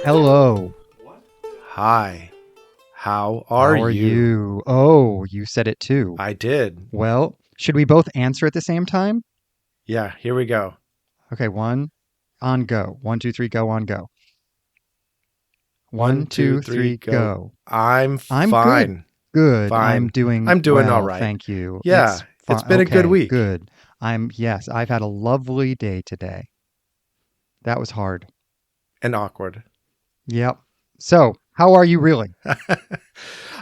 Hello. Hi. How How are are you? you? Oh, you said it too. I did. Well, should we both answer at the same time? Yeah, here we go. Okay, one, on go. One, two, three, go, on go. One, One, two, two, three, three, go. go. I'm I'm good. fine. Good. I'm Fine. doing I'm doing all well, right. thank you. It's Yeah, it's fine. been a good Okay, week good. Yes, I've had a lovely day today. That was hard. and awkward. Yep. So, how are you really?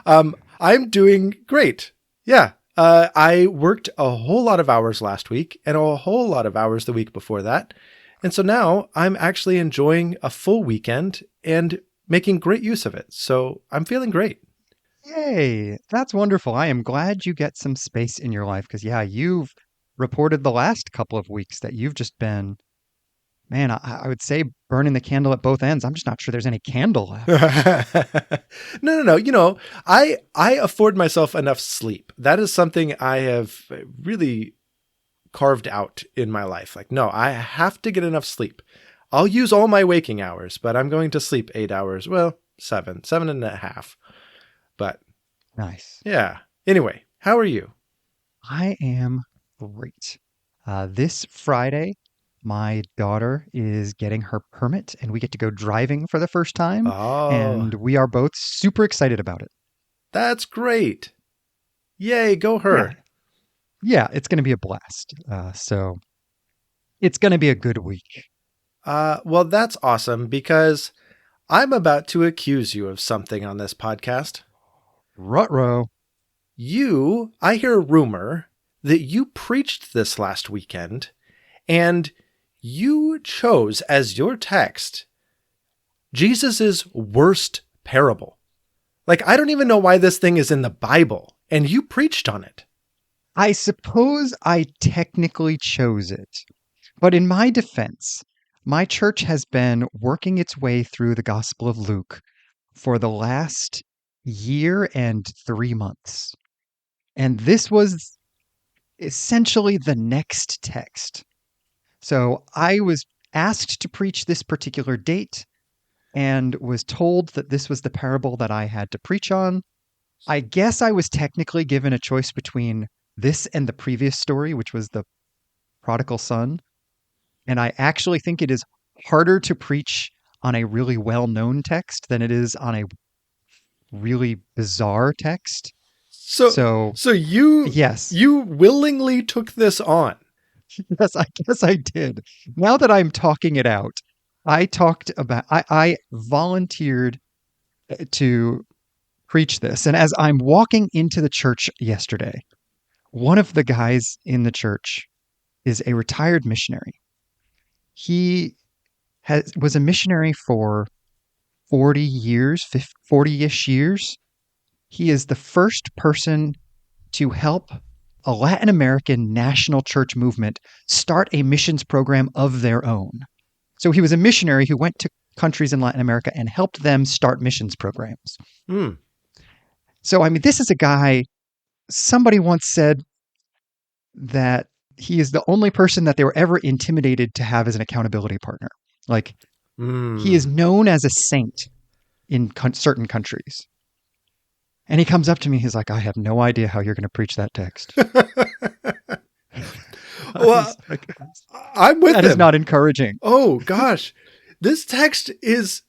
I'm doing great. Yeah. I worked a whole lot of hours last week and a whole lot of hours the week before that. And so now I'm actually enjoying a full weekend and making great use of it. So I'm feeling great. Yay, that's wonderful. I am glad you get some space in your life because, yeah, you've reported the last couple of weeks that you've just been, man, I would say burning the candle at both ends. I'm just not sure there's any candle left. No. I afford myself enough sleep. That is something I have really carved out in my life. Like, no, I have to get enough sleep. I'll use all my waking hours, but I'm going to sleep 8 hours. Well, seven and a half. But Nice. yeah. Anyway, how are you? I am great. This Friday, my daughter is getting her permit and we get to go driving for the first time. Oh, And we are both super excited about it. that's great. Yay, go Yeah. her. Yeah, it's going to be a blast. So it's going to be a good week. Well, that's awesome because I'm about to accuse you of something on this podcast. Rutro. I hear a rumor that you preached this last weekend and you chose as your text Jesus's worst parable. Like, I don't even know why this thing is in the Bible and you preached on it. I suppose I technically chose it. But in my defense, my church has been working its way through the Gospel of Luke for the last year and 3 months. And this was essentially the next text. So I was asked to preach this particular date and was told that this was the parable that I had to preach on. I guess I was technically given a choice between this and the previous story, which was the prodigal son. And I actually think it is harder to preach on a really well known text than it is on a really bizarre text. So, So, so you, yes, you willingly took this on. yes, I guess I did. Now that I'm talking it out, I volunteered to preach this. And as I'm walking into the church yesterday, one of the guys in the church is a retired missionary. He was a missionary for 40 years, 40-ish years. He is the first person to help a Latin American national church movement start a missions program of their own. So he was a missionary who went to countries in Latin America and helped them start missions programs. Hmm. So, I mean, this is a guy, somebody once said that he is the only person that they were ever intimidated to have as an accountability partner. Like, he is Hmm. known as a saint in certain countries. And he comes up to me, he's like, I have no idea how you're going to preach that text. I Well, was like, I'm with that is him. not encouraging. Oh gosh, this text is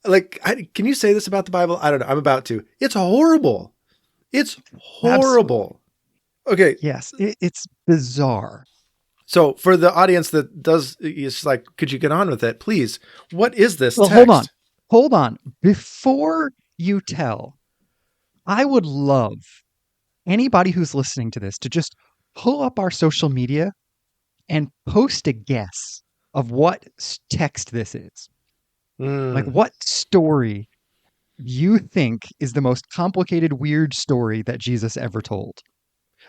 like, can you say this about the Bible? I don't know. I'm about to. It's horrible. It's Absolutely. horrible. Okay. Yes, it's bizarre. So for the audience that does, is like, could you get on with it, please? What is this Well, hold on. text? Hold on. Before you tell, I would love anybody who's listening to this to just pull up our social media and post a guess of what text this is. Like, Mm. what story you think is the most complicated, weird story that Jesus ever told?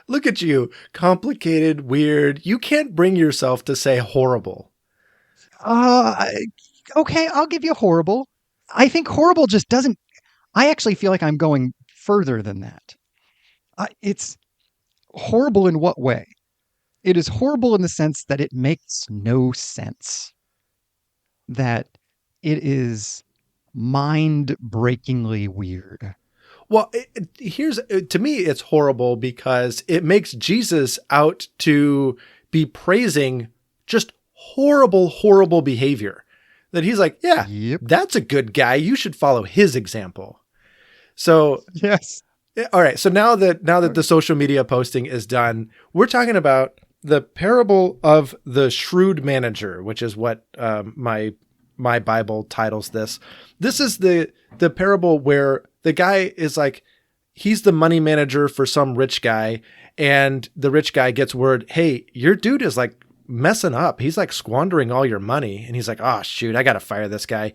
Look at you, complicated, weird. You can't bring yourself to say horrible. Uh, okay, I'll give you horrible. I think horrible just doesn't. I actually feel like I'm going further than that. It's horrible in what way? It is horrible in the sense that it makes no sense. That it is mind-breakingly weird. Well, here's to me, it's horrible because it makes Jesus out to be praising just horrible, horrible behavior. That he's like, yeah, Yep. that's a good guy. You should follow his example. So, Yes. all right. So now that the social media posting is done, we're talking about the parable of the shrewd manager, which is what my Bible titles this. This is the parable where the guy is like, he's the money manager for some rich guy, and the rich guy gets word, hey, your dude is like messing up. He's like squandering all your money. And he's like, oh, shoot, I got to fire this guy.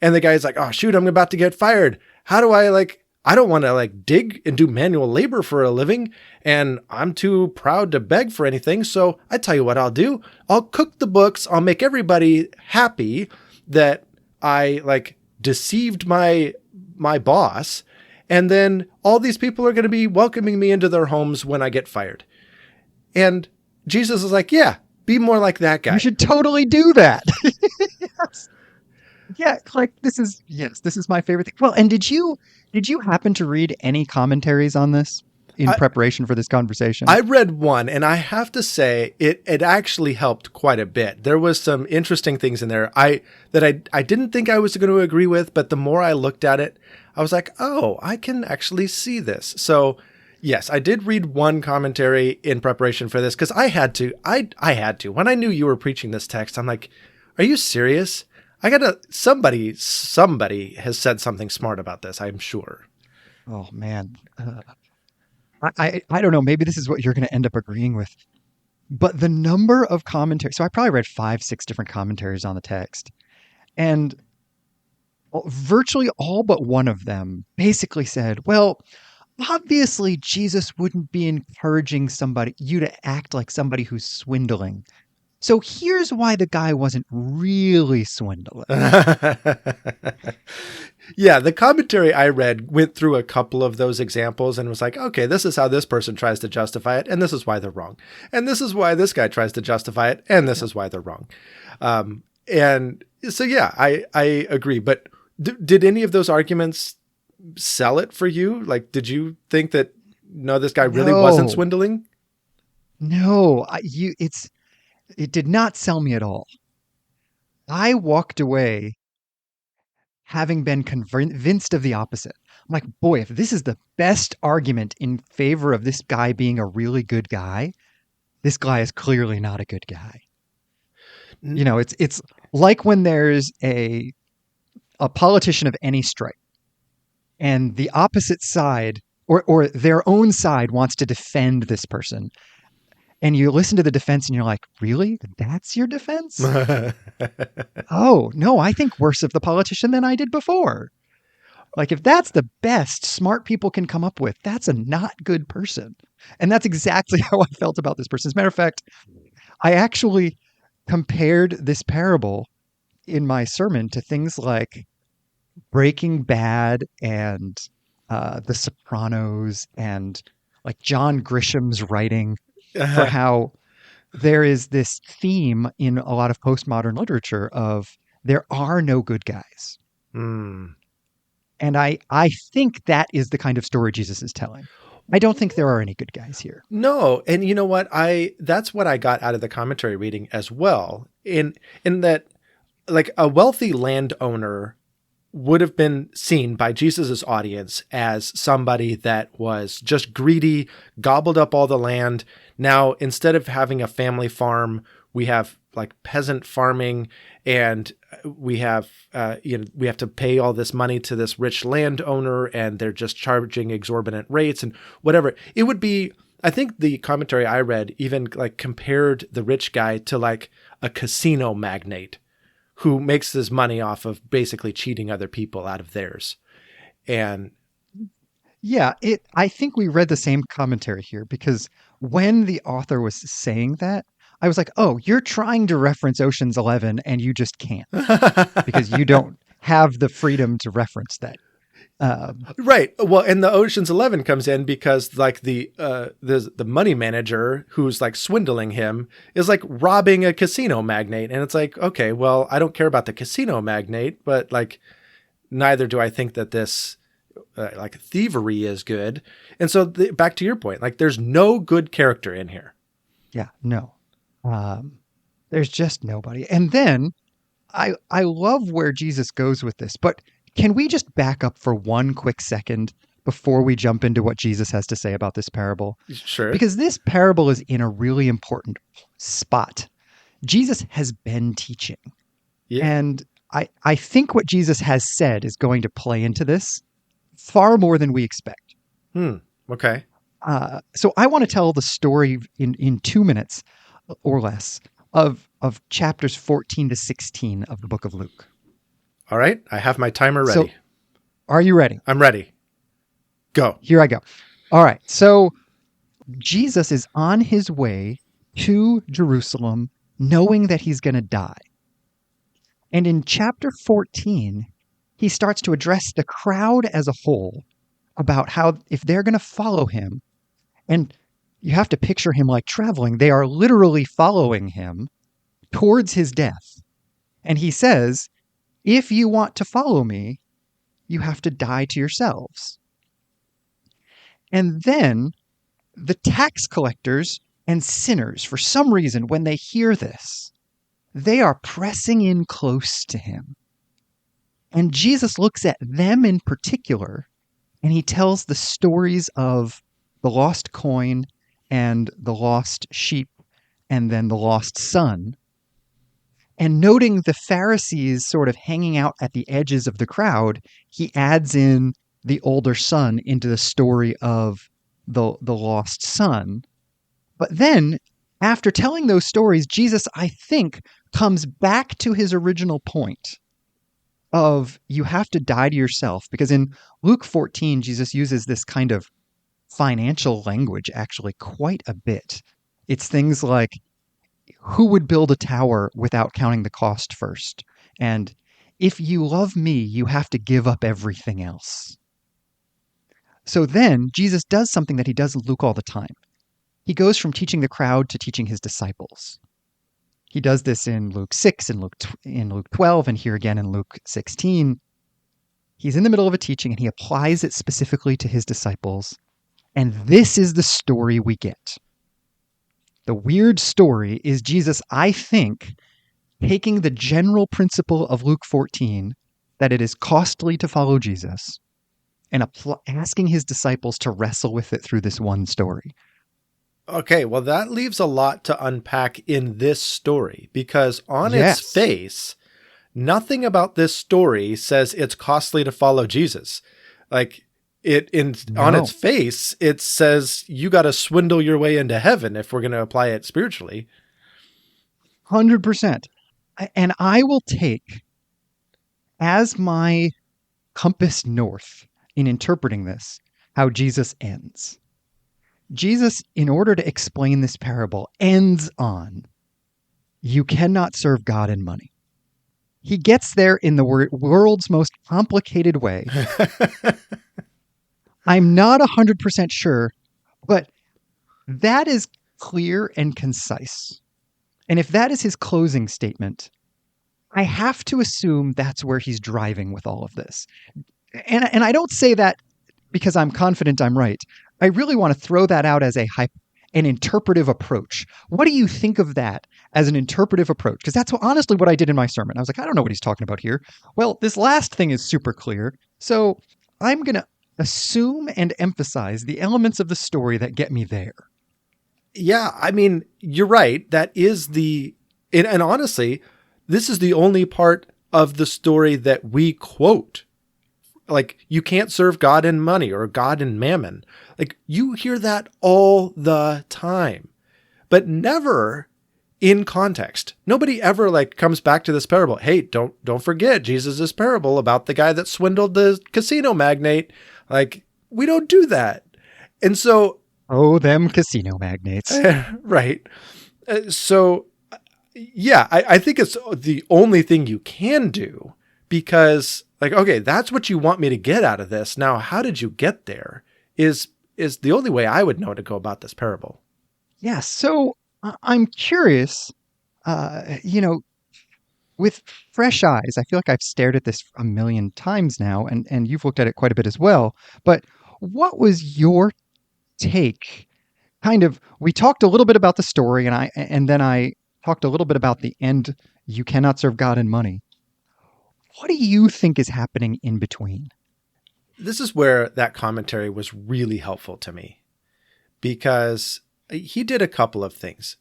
And the guy's like, oh, shoot, I'm about to get fired. How do I don't want to dig and do manual labor for a living, and I'm too proud to beg for anything. So I tell you what I'll do. I'll cook the books. I'll make everybody happy that I deceived my boss. And then all these people are going to be welcoming me into their homes when I get fired. And Jesus is like, yeah, be more like that guy. You should totally do that. Yes. Yeah, this is my favorite thing. Well, and did you happen to read any commentaries on this in preparation for this conversation? I read one, and I have to say it actually helped quite a bit. There was some interesting things in there I didn't think I was going to agree with, but the more I looked at it, I was like, oh, I can actually see this. So yes, I did read one commentary in preparation for this because I had to. I had to. When I knew you were preaching this text, I'm like, are you serious? Somebody has said something smart about this, I'm sure. Oh man. I don't know. Maybe this is what you're going to end up agreeing with. But the number of commentaries, so I probably read 5-6 different commentaries on the text, and virtually all but one of them basically said, well, obviously Jesus wouldn't be encouraging you to act like somebody who's swindling. So here's why the guy wasn't really swindling. Yeah, the commentary I read went through a couple of those examples and was like, okay, this is how this person tries to justify it, and this is why they're wrong. And this is why this guy tries to justify it, and this is why they're wrong. And so, yeah, I agree. But did any of those arguments sell it for you? Did you think that, no, this guy really wasn't swindling? No, it did not sell me at all. I walked away having been convinced of the opposite. I'm like, boy, if this is the best argument in favor of this guy being a really good guy, this guy is clearly not a good guy. You know, it's like when there's a politician of any stripe, and the opposite side or their own side wants to defend this person. And you listen to the defense and you're like, really? That's your defense? Oh, no, I think worse of the politician than I did before. If that's the best smart people can come up with, that's a not good person. And that's exactly how I felt about this person. As a matter of fact, I actually compared this parable in my sermon to things like Breaking Bad and The Sopranos and John Grisham's writing, for how there is this theme in a lot of postmodern literature of there are no good guys. Mm. And I think that is the kind of story Jesus is telling. I don't think there are any good guys here. No. And you know what? That's what I got out of the commentary reading as well. In that, a wealthy landowner would have been seen by Jesus's audience as somebody that was just greedy, gobbled up all the land. Now, instead of having a family farm, we have peasant farming, and we have we have to pay all this money to this rich landowner, and they're just charging exorbitant rates and whatever. It would be, I think the commentary I read even compared the rich guy to a casino magnate who makes his money off of basically cheating other people out of theirs. And yeah, I think we read the same commentary here, because when the author was saying that, I was like, oh, you're trying to reference Ocean's 11 and you just can't because you don't have the freedom to reference that. Right. Well, and the Ocean's 11 comes in because like the money manager who's like swindling him is like robbing a casino magnate, and it's like, okay, well, I don't care about the casino magnate, but like neither do I think that this like thievery is good. And so back to your point, like there's no good character in here. Yeah, no. There's just nobody. And then I love where Jesus goes with this, but can we just back up for one quick second before we jump into what Jesus has to say about this parable? Sure. Because this parable is in a really important spot. Jesus has been teaching. Yeah. And I think what Jesus has said is going to play into this far more than we expect. Okay. So I want to tell the story in 2 minutes or less of chapters 14 to 16 of the book of Luke. All right. I have my timer ready. So, are you ready? I'm ready. Go. Here I go. All right. So Jesus is on his way to Jerusalem knowing that he's going to die. And in chapter 14, he starts to address the crowd as a whole about how if they're going to follow him, and you have to picture him like traveling, they are literally following him towards his death. And he says, if you want to follow me, you have to die to yourselves. And then the tax collectors and sinners, for some reason, when they hear this, they are pressing in close to him. And Jesus looks at them in particular, and he tells the stories of the lost coin and the lost sheep and then the lost son. And noting the Pharisees sort of hanging out at the edges of the crowd, he adds in the older son into the story of the lost son. But then, after telling those stories, Jesus, I think, comes back to his original point of you have to die to yourself. Because in Luke 14, Jesus uses this kind of financial language actually quite a bit. It's things like, who would build a tower without counting the cost first? And if you love me, you have to give up everything else. So then Jesus does something that he does in Luke all the time. He goes from teaching the crowd to teaching his disciples. He does this in Luke 6, in Luke 12, and here again in Luke 16. He's in the middle of a teaching and he applies it specifically to his disciples. And this is the story we get. The weird story is Jesus, I think, taking the general principle of Luke 14, that it is costly to follow Jesus, and asking his disciples to wrestle with it through this one story. Okay, well, that leaves a lot to unpack in this story, because on its face, nothing about this story says it's costly to follow Jesus. Like, on its face, it says you got to swindle your way into heaven if we're going to apply it spiritually. 100%. And I will take as my compass north in interpreting this, how Jesus ends. Jesus, in order to explain this parable, ends on, you cannot serve God and money. He gets there in the world's most complicated way. I'm not 100% sure, but that is clear and concise. And if that is his closing statement, I have to assume that's where he's driving with all of this. And I don't say that because I'm confident I'm right. I really want to throw that out as an interpretive approach. What do you think of that as an interpretive approach? Because that's honestly what I did in my sermon. I was like, I don't know what he's talking about here. Well, this last thing is super clear. So I'm going to assume and emphasize the elements of the story that get me there. Yeah, I mean, you're right. That is and honestly, this is the only part of the story that we quote. Like, you can't serve God and money or God and mammon. Like, you hear that all the time, but never in context. Nobody ever like comes back to this parable. Hey, don't forget Jesus' parable about the guy that swindled the casino magnate. Like, we don't do that. And so, oh, them casino magnates. Right. So, yeah, I think it's the only thing you can do because like, okay, that's what you want me to get out of this. Now, how did you get there is the only way I would know to go about this parable. Yeah. So I'm curious, you know, with fresh eyes, I feel like I've stared at this a million times now, and you've looked at it quite a bit as well. But what was your take? Kind of, we talked a little bit about the story, and then I talked a little bit about the end. You cannot serve God and money. What do you think is happening in between? This is where that commentary was really helpful to me because he did a couple of things.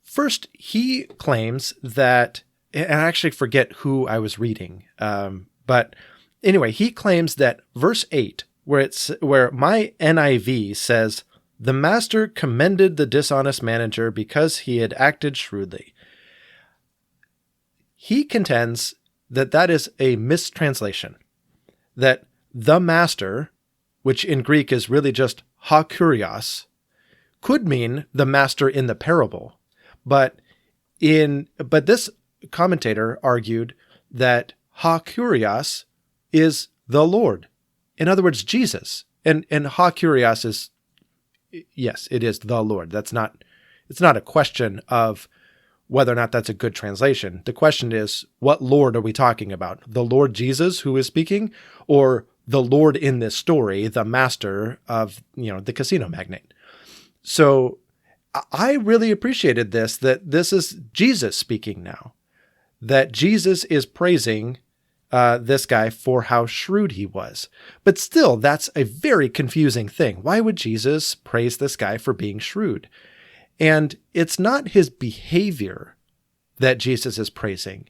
First, he claims that, and I actually forget who I was reading, but anyway, he claims that verse 8, where my NIV says, "The master commended the dishonest manager because he had acted shrewdly." He contends that that is a mistranslation, that the master, which in Greek is really just ha kurios, could mean the master in the parable. But this commentator argued that ha kurios is the Lord. In other words, Jesus. And ha kurios is, yes, it is the Lord. It's not a question of whether or not that's a good translation. The question is, what Lord are we talking about? The Lord Jesus who is speaking, or the Lord in this story, the master of, the casino magnate? So I really appreciated that this is Jesus speaking now, that Jesus is praising this guy for how shrewd he was. But still, that's a very confusing thing. Why would Jesus praise this guy for being shrewd? And it's not his behavior that Jesus is praising.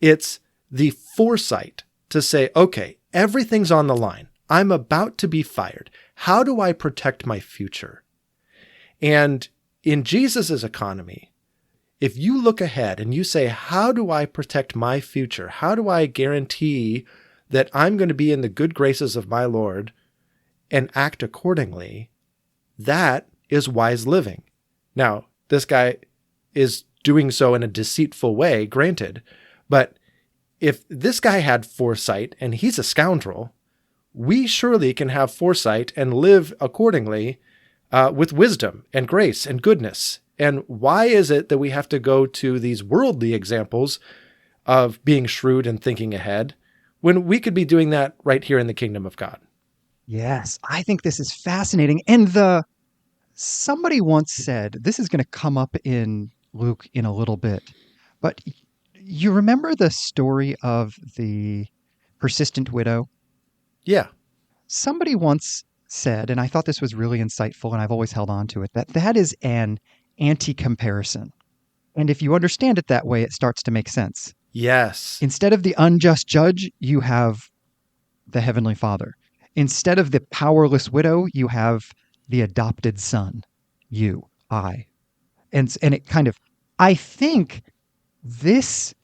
It's the foresight to say, okay, everything's on the line. I'm about to be fired. How do I protect my future? And in Jesus's economy, if you look ahead and you say, how do I protect my future? How do I guarantee that I'm going to be in the good graces of my Lord and act accordingly? That is wise living. Now, this guy is doing so in a deceitful way, granted, but if this guy had foresight and he's a scoundrel, we surely can have foresight and live accordingly with wisdom and grace and goodness. And why is it that we have to go to these worldly examples of being shrewd and thinking ahead when we could be doing that right here in the kingdom of God? Yes, I think this is fascinating. And somebody once said, this is going to come up in Luke in a little bit, but you remember the story of the persistent widow? Yeah. Somebody once said, and I thought this was really insightful, and I've always held on to it, that is an anti-comparison. And if you understand it that way, it starts to make sense. Yes. Instead of the unjust judge, you have the Heavenly Father. Instead of the powerless widow, you have the adopted son, you, I. And it kind of, I think this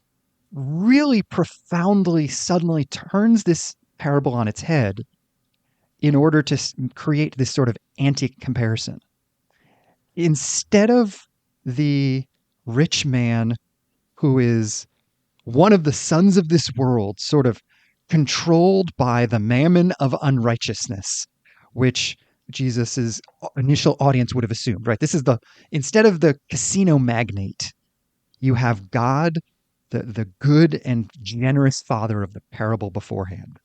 really profoundly suddenly turns this parable on its head in order to create this sort of anti-comparison. Instead of the rich man who is one of the sons of this world, sort of controlled by the mammon of unrighteousness, which Jesus's initial audience would have assumed, right? Instead of the casino magnate, you have God, the good and generous father of the parable beforehand.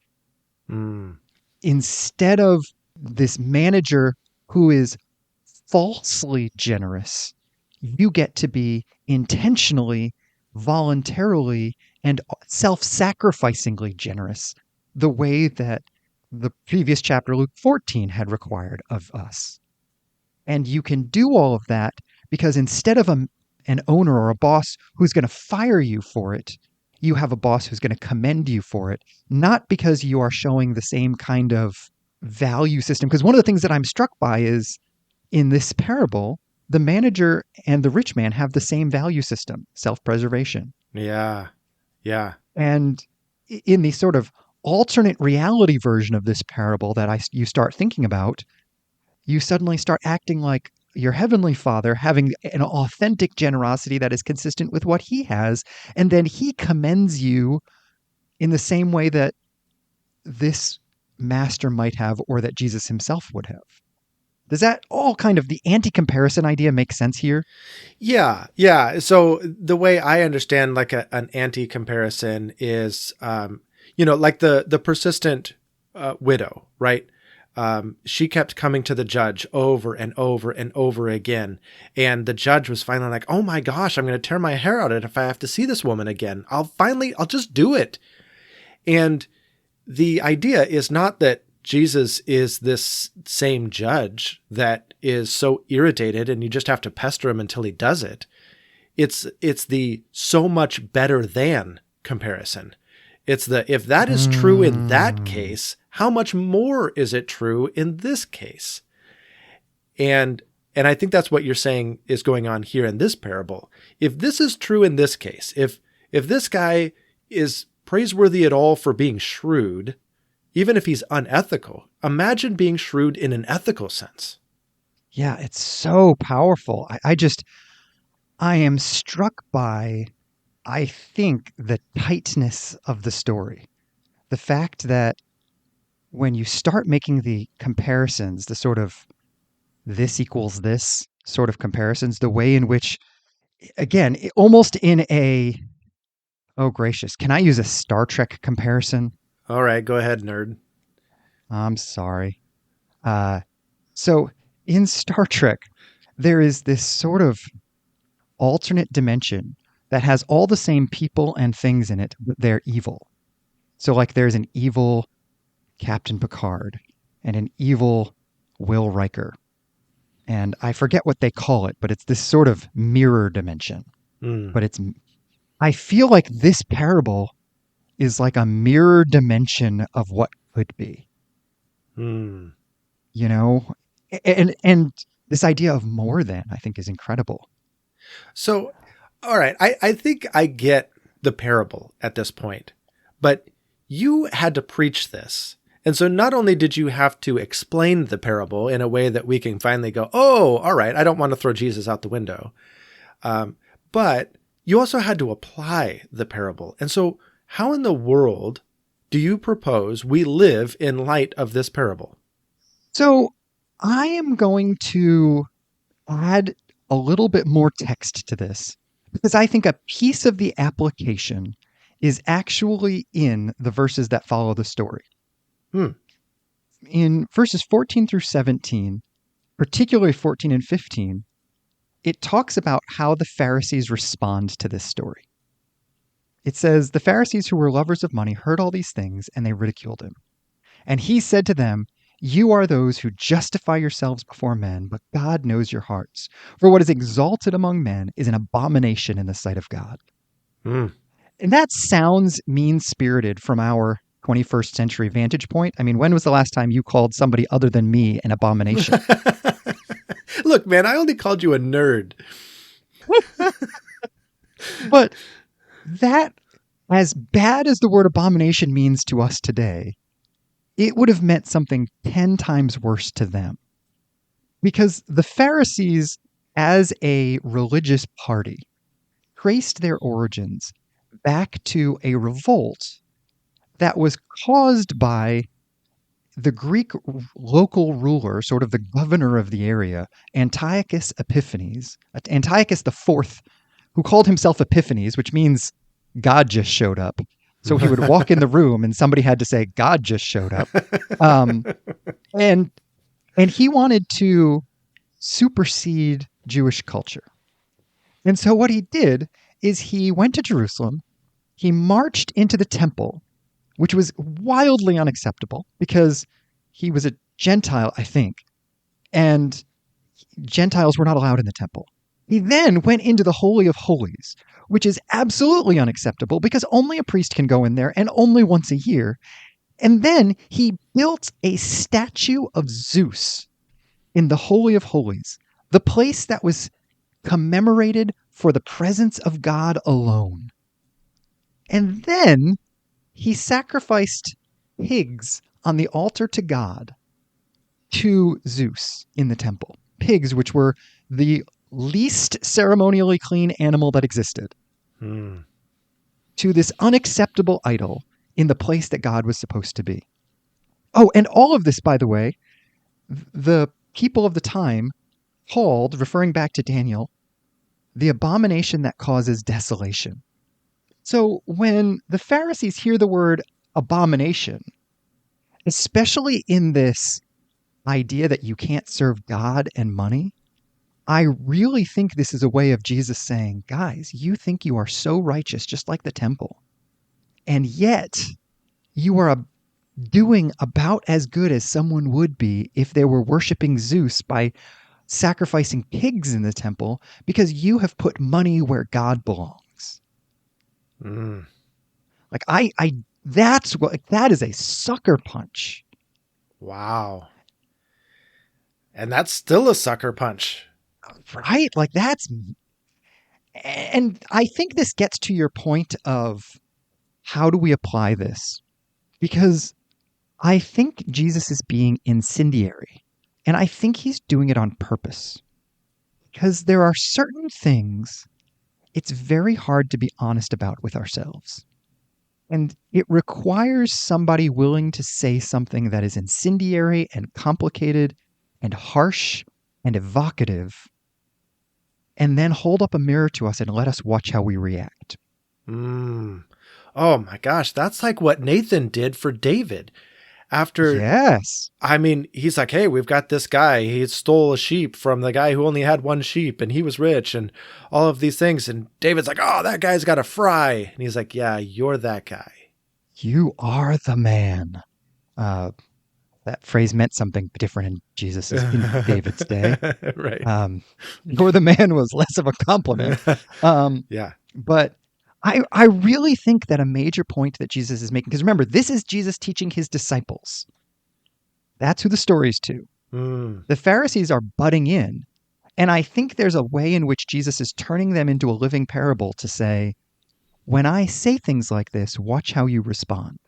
Instead of this manager who is falsely generous, you get to be intentionally, voluntarily, and self-sacrificingly generous, the way that the previous chapter, Luke 14, had required of us. And you can do all of that because instead of an owner or a boss who's going to fire you for it, you have a boss who's going to commend you for it, not because you are showing the same kind of value system. Because one of the things that I'm struck by is in this parable, the manager and the rich man have the same value system, self-preservation. Yeah. Yeah. And in the sort of alternate reality version of this parable that you start thinking about, you suddenly start acting like your heavenly Father, having an authentic generosity that is consistent with what he has. And then he commends you in the same way that this master might have, or that Jesus himself would have. Does that all kind of the anti-comparison idea make sense here? Yeah, yeah. So the way I understand like an anti-comparison is, like the persistent widow, right? She kept coming to the judge over and over and over again, and the judge was finally like, "Oh my gosh, I'm going to tear my hair out if I have to see this woman again. I'll just do it." And the idea is not that Jesus is this same judge that is so irritated and you just have to pester him until he does it. It's the so much better than comparison. It's the, if that is true in that case, how much more is it true in this case? And I think that's what you're saying is going on here in this parable. If this is true in this case, if this guy is praiseworthy at all for being shrewd, even if he's unethical, imagine being shrewd in an ethical sense. Yeah, it's so powerful. I am struck by, I think, the tightness of the story. The fact that when you start making the comparisons, the sort of this equals this sort of comparisons, the way in which, again, almost in a, oh gracious, can I use a Star Trek comparison? All right, go ahead, nerd. I'm sorry. So in Star Trek, there is this sort of alternate dimension that has all the same people and things in it, but they're evil. So like there's an evil Captain Picard and an evil Will Riker. And I forget what they call it, but it's this sort of mirror dimension. But I feel like this parable is like a mirror dimension of what could be. You know? And this idea of more than, I think, is incredible. So, all right, I think I get the parable at this point, but you had to preach this. And so not only did you have to explain the parable in a way that we can finally go, oh, all right, I don't want to throw Jesus out the window. But you also had to apply the parable. And so how in the world do you propose we live in light of this parable? So I am going to add a little bit more text to this because I think a piece of the application is actually in the verses that follow the story. In verses 14 through 17, particularly 14 and 15, it talks about how the Pharisees respond to this story. It says, the Pharisees who were lovers of money heard all these things and they ridiculed him. And he said to them, you are those who justify yourselves before men, but God knows your hearts. For what is exalted among men is an abomination in the sight of God. And that sounds mean-spirited from our 21st century vantage point. I mean, when was the last time you called somebody other than me an abomination? Look, man, I only called you a nerd. But that, as bad as the word abomination means to us today, it would have meant something 10 times worse to them. Because the Pharisees, as a religious party, traced their origins back to a revolt that was caused by the Greek local ruler, sort of the governor of the area, Antiochus Epiphanes, Antiochus IV, who called himself Epiphanes, which means God just showed up. So he would walk in the room and somebody had to say, God just showed up. And he wanted to supersede Jewish culture. And so what he did is he went to Jerusalem, he marched into the temple, which was wildly unacceptable because he was a Gentile, I think, and Gentiles were not allowed in the temple. He then went into the Holy of Holies, which is absolutely unacceptable because only a priest can go in there and only once a year. And then he built a statue of Zeus in the Holy of Holies, the place that was commemorated for the presence of God alone. And then he sacrificed pigs on the altar to God to Zeus in the temple. Pigs, which were the least ceremonially clean animal that existed, to this unacceptable idol. in the place that God was supposed to be. Oh, and all of this, by the way, the people of the time called, referring back to Daniel, the abomination that causes desolation. So when the Pharisees hear the word abomination, especially in this idea that you can't serve God and money, I really think this is a way of Jesus saying, guys, you think you are so righteous, just like the temple, and yet you are doing about as good as someone would be if they were worshiping Zeus by sacrificing pigs in the temple, because you have put money where God belongs. Mm. Like that is a sucker punch. Wow. And that's still a sucker punch. Right? Like and I think this gets to your point of how do we apply this? Because I think Jesus is being incendiary, and I think he's doing it on purpose. Because there are certain things it's very hard to be honest about with ourselves. And it requires somebody willing to say something that is incendiary and complicated and harsh and evocative, and then hold up a mirror to us and let us watch how we react. Mm. Oh my gosh, that's like what Nathan did for David. After, Yes. I mean, he's like, hey, we've got this guy. He stole a sheep from the guy who only had one sheep, and he was rich, and all of these things. And David's like, oh, that guy's got a fry. And he's like, yeah, you're that guy. You are the man. That phrase meant something different in David's day. Right. You're the man was less of a compliment. Yeah. But I really think that a major point that Jesus is making, because remember, this is Jesus teaching his disciples. That's who the story's to. Mm. The Pharisees are butting in. And I think there's a way in which Jesus is turning them into a living parable to say, when I say things like this, watch how you respond.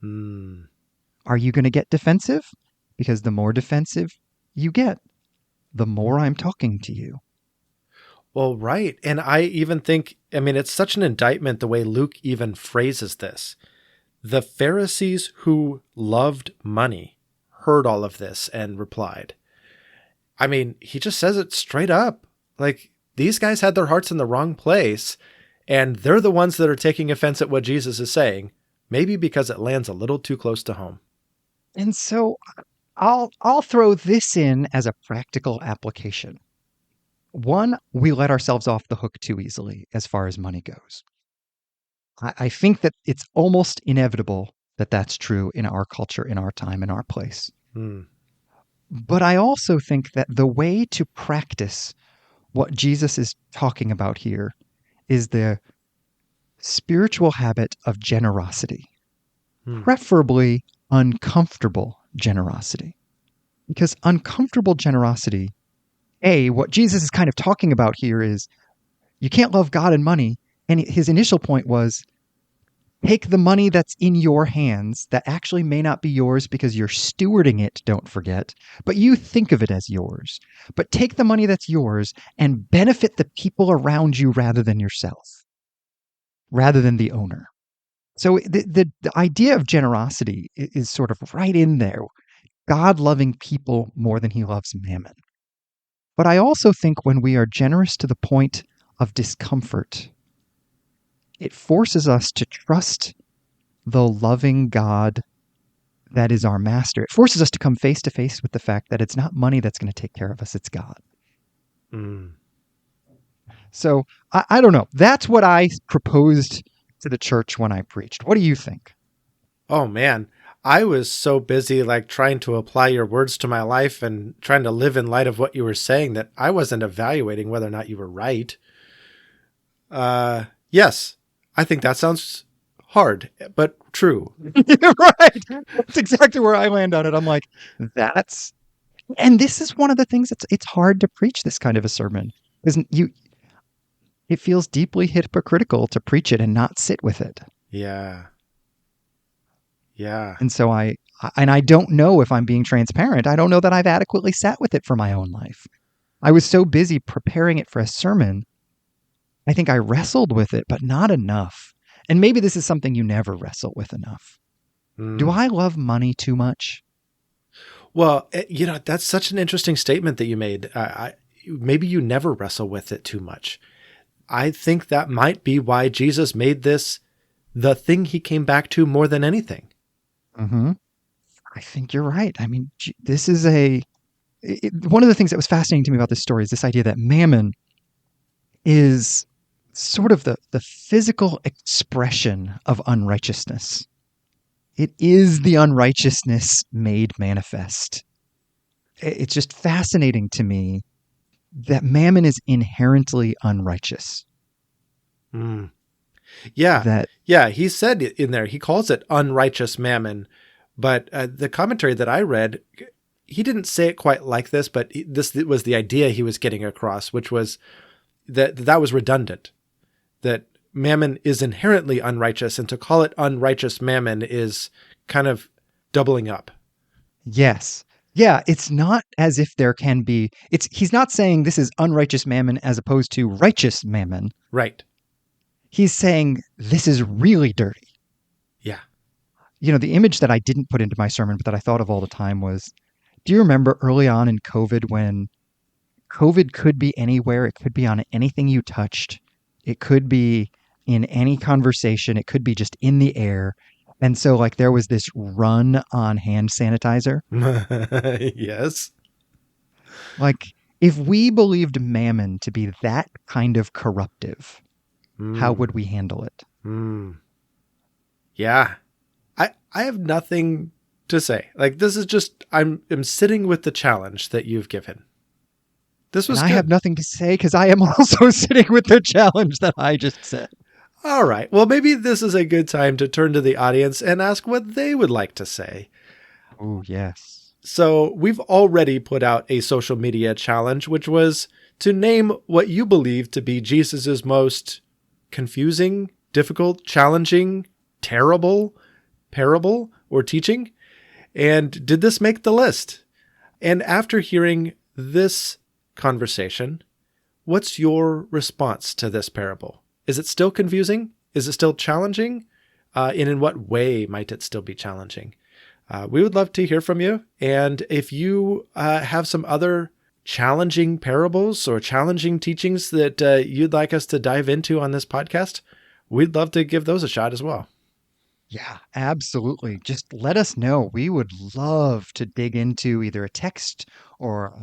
Mm. Are you going to get defensive? Because the more defensive you get, the more I'm talking to you. Well, right. And I even think, I mean, it's such an indictment the way Luke even phrases this. The Pharisees who loved money heard all of this and replied. I mean, he just says it straight up. Like, these guys had their hearts in the wrong place, and they're the ones that are taking offense at what Jesus is saying, maybe because it lands a little too close to home. And so I'll throw this in as a practical application. One, we let ourselves off the hook too easily as far as money goes. I think that it's almost inevitable that that's true in our culture, in our time, in our place. Mm. But I also think that the way to practice what Jesus is talking about here is the spiritual habit of generosity, preferably uncomfortable generosity. Because uncomfortable generosity, what Jesus is kind of talking about here is you can't love God and money. And his initial point was, take the money that's in your hands that actually may not be yours because you're stewarding it, don't forget, but you think of it as yours. But take the money that's yours and benefit the people around you rather than yourself, rather than the owner. So the idea of generosity is sort of right in there. God loving people more than he loves mammon. But I also think when we are generous to the point of discomfort, it forces us to trust the loving God that is our master. It forces us to come face to face with the fact that it's not money that's going to take care of us, it's God. Mm. So I don't know. That's what I proposed to the church when I preached. What do you think? Oh, man. I was so busy like trying to apply your words to my life and trying to live in light of what you were saying that I wasn't evaluating whether or not you were right. Yes, I think that sounds hard, but true. Right. That's exactly where I land on it. I'm like, and this is one of the things it's hard to preach this kind of a sermon because it feels deeply hypocritical to preach it and not sit with it. Yeah. Yeah. And so I don't know if I'm being transparent. I don't know that I've adequately sat with it for my own life. I was so busy preparing it for a sermon. I think I wrestled with it, but not enough. And maybe this is something you never wrestle with enough. Do Mm. I love money too much? Well, that's such an interesting statement that you made. Maybe you never wrestle with it too much. I think that might be why Jesus made this the thing he came back to more than anything. Mm-hmm. I think you're right. I mean, this is one of the things that was fascinating to me about this story is this idea that mammon is sort of the physical expression of unrighteousness. It is the unrighteousness made manifest. It's just fascinating to me that mammon is inherently unrighteous. Mm. Yeah. That Yeah. He said in there, he calls it unrighteous mammon. But the commentary that I read, he didn't say it quite like this, but this was the idea he was getting across, which was that was redundant, that mammon is inherently unrighteous, and to call it unrighteous mammon is kind of doubling up. yes. Yeah, it's not as if there can be he's not saying this is unrighteous mammon as opposed to righteous mammon. Right. He's saying this is really dirty. Yeah. The image that I didn't put into my sermon, but that I thought of all the time was, do you remember early on in COVID when COVID could be anywhere? It could be on anything you touched. It could be in any conversation. It could be just in the air. And so like there was this run on hand sanitizer. Yes. Like if we believed mammon to be that kind of corruptive, how would we handle it? Yeah. I have nothing to say. Like this is just I'm sitting with the challenge that you've given. This was and I good. have nothing to say because I am also sitting with the challenge that I just said. All right. Well, maybe this is a good time to turn to the audience and ask what they would like to say. Oh, yes. So we've already put out a social media challenge, which was to name what you believe to be Jesus's most confusing, difficult, challenging, terrible parable or teaching. And did this make the list? And after hearing this conversation, what's your response to this parable? Is it still confusing? Is it still challenging? And in what way might it still be challenging? We would love to hear from you. And if you have some other challenging parables or challenging teachings that you'd like us to dive into on this podcast, we'd love to give those a shot as well. Yeah, absolutely. Just let us know. We would love to dig into either a text or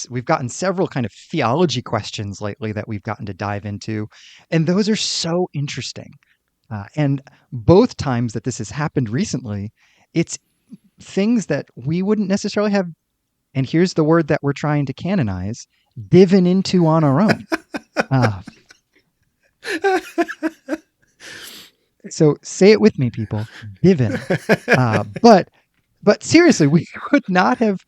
we've gotten several kind of theology questions lately that we've gotten to dive into. And those are so interesting. And both times that this has happened recently, it's things that we wouldn't necessarily have. And here's the word that we're trying to canonize, divin into on our own. So say it with me, people. Divin. But seriously, we would not have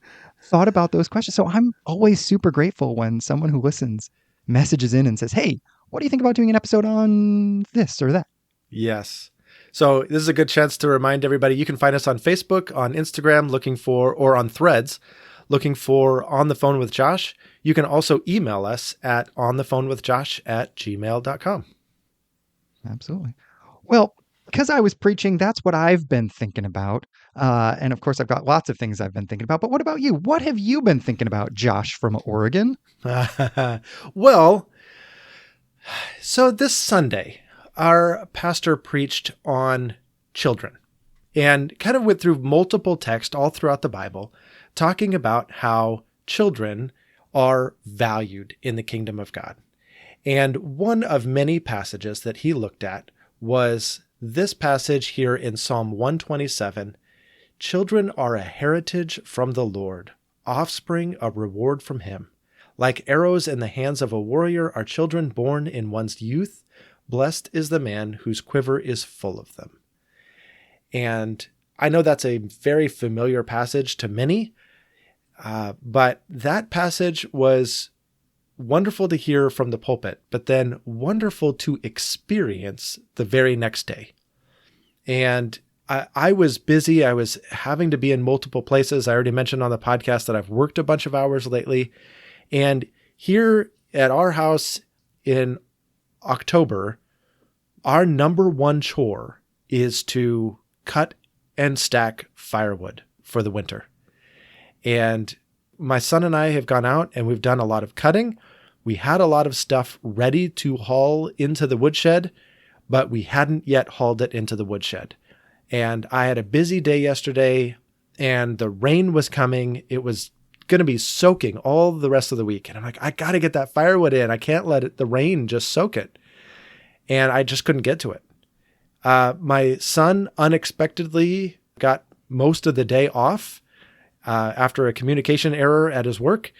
thought about those questions. So I'm always super grateful when someone who listens messages in and says, hey, what do you think about doing an episode on this or that? Yes. So this is a good chance to remind everybody, you can find us on Facebook, on Instagram, or on Threads, looking for On the Phone with Josh. You can also email us at onthephonewithjosh@gmail.com. Absolutely. Well, because I was preaching, that's what I've been thinking about. And of course, I've got lots of things I've been thinking about. But what about you? What have you been thinking about, Josh from Oregon? Well, so this Sunday, our pastor preached on children and kind of went through multiple texts all throughout the Bible, talking about how children are valued in the kingdom of God. And one of many passages that he looked at was this passage here in Psalm 127. Children are a heritage from the Lord, offspring a reward from him. Like arrows in the hands of a warrior are children born in one's youth. Blessed is the man whose quiver is full of them. And I know that's a very familiar passage to many, but that passage was wonderful to hear from the pulpit, but then wonderful to experience the very next day. And I was busy. I was having to be in multiple places. I already mentioned on the podcast that I've worked a bunch of hours lately. And here at our house in October, our number one chore is to cut and stack firewood for the winter. And my son and I have gone out and we've done a lot of cutting. We had a lot of stuff ready to haul into the woodshed, but we hadn't yet hauled it into the woodshed. And I had a busy day yesterday and the rain was coming. It was going to be soaking all the rest of the week. And I'm like, I got to get that firewood in. I can't let the rain just soak it. And I just couldn't get to it. My son unexpectedly got most of the day off after a communication error at his work.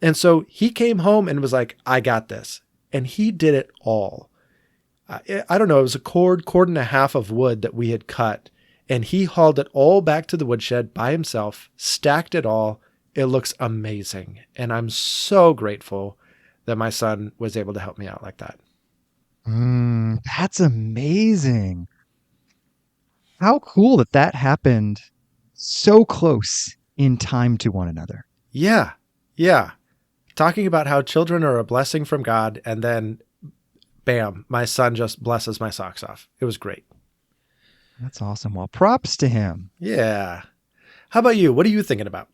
And so he came home and was like, I got this. And he did it all. I don't know, it was a cord and a half of wood that we had cut. And he hauled it all back to the woodshed by himself, stacked it all. It looks amazing. And I'm so grateful that my son was able to help me out like that. That's amazing. How cool that happened so close in time to one another. Yeah. Yeah. Talking about how children are a blessing from God, and then bam, my son just blesses my socks off. It was great. That's awesome. Well, props to him. Yeah. How about you? What are you thinking about?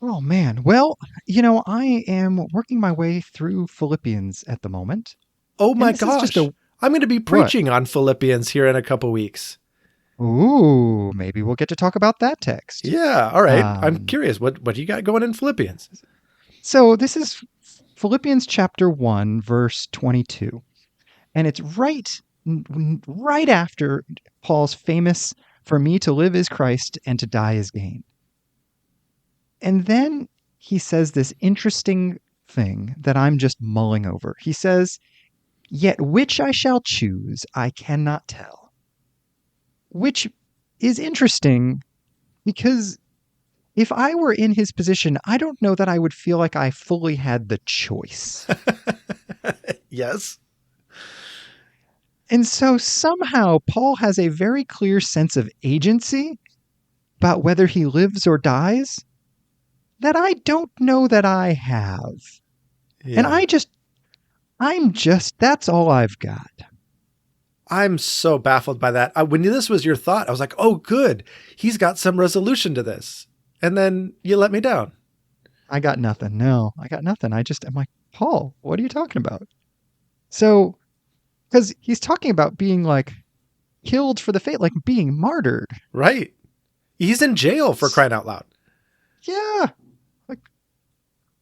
Oh, man. Well, I am working my way through Philippians at the moment. Oh my gosh. I'm going to be preaching on Philippians here in a couple weeks. Ooh, maybe we'll get to talk about that text. Yeah. All right. I'm curious. What do you got going in Philippians? So this is Philippians chapter 1, verse 22. And it's right after Paul's famous, "For me to live is Christ and to die is gain." And then he says this interesting thing that I'm just mulling over. He says, "Yet which I shall choose, I cannot tell." Which is interesting because if I were in his position, I don't know that I would feel like I fully had the choice. Yes. And so somehow Paul has a very clear sense of agency about whether he lives or dies that I don't know that I have. Yeah. And that's all I've got. I'm so baffled by that. When this was your thought, I was like, oh, good. He's got some resolution to this. And then you let me down. I got nothing. No, I got nothing. I'm like, Paul, what are you talking about? So, because he's talking about being like killed for the faith, like being martyred. Right. He's in jail for crying out loud. Yeah. Like,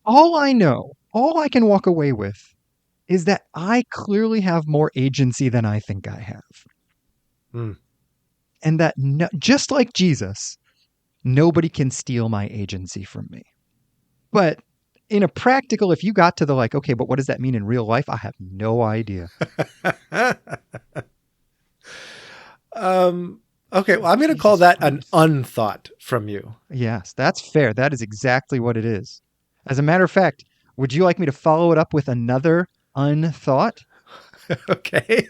all I can walk away with is that I clearly have more agency than I think I have. And that just like Jesus, nobody can steal my agency from me. But in a practical, if you got to the like, okay, but what does that mean in real life? I have no idea. Okay, well, I'm going to call that an unthought from you. Yes, that's fair. That is exactly what it is. As a matter of fact, would you like me to follow it up with another unthought? Okay.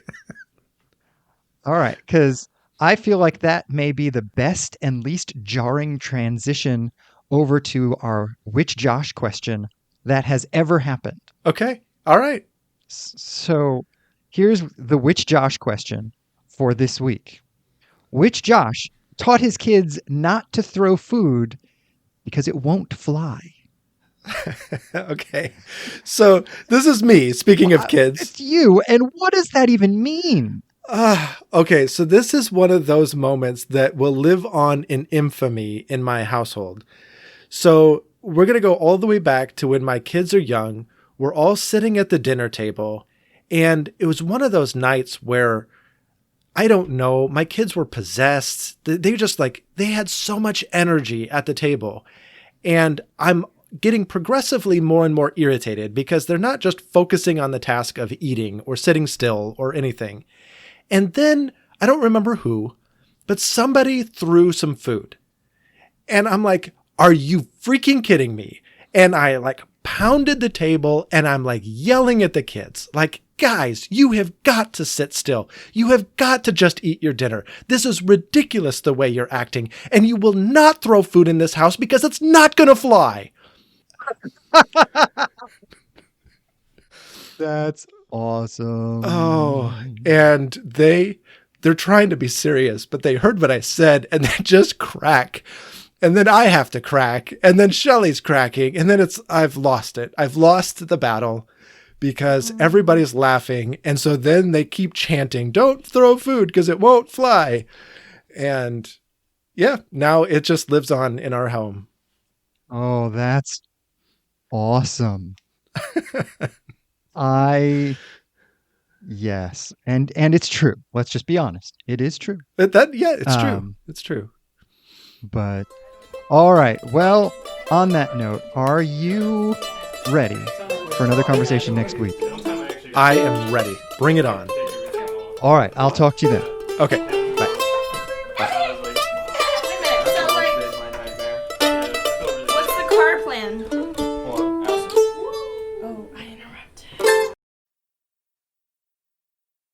All right, because I feel like that may be the best and least jarring transition over to our Which Josh question that has ever happened. Okay. All right. So here's the Which Josh question for this week. Which Josh taught his kids not to throw food because it won't fly? Okay. So this is me, speaking of kids. It's you. And what does that even mean? Okay. So this is one of those moments that will live on in infamy in my household. So we're going to go all the way back to when my kids are young. We're all sitting at the dinner table. And it was one of those nights where, I don't know, my kids were possessed. They just they had so much energy at the table. And I'm getting progressively more and more irritated because they're not just focusing on the task of eating or sitting still or anything. And then I don't remember who, but somebody threw some food. And I'm like, are you freaking kidding me? And I pounded the table and I'm yelling at the kids, guys, you have got to sit still. You have got to just eat your dinner. This is ridiculous the way you're acting. And you will not throw food in this house because it's not going to fly. That's awesome. Oh, and they're trying to be serious, but they heard what I said and they just crack. And then I have to crack, and then Shelly's cracking, and then I've lost it. I've lost the battle because everybody's laughing. And so then they keep chanting, "Don't throw food because it won't fly." And yeah, now it just lives on in our home. Oh, that's awesome. Yes. And it's true. Let's just be honest. It is true. It's true. It's true. But all right. Well, on that note, are you ready for another conversation next week? I am ready. Bring it on. All right. I'll talk to you then. Okay. Bye. Bye.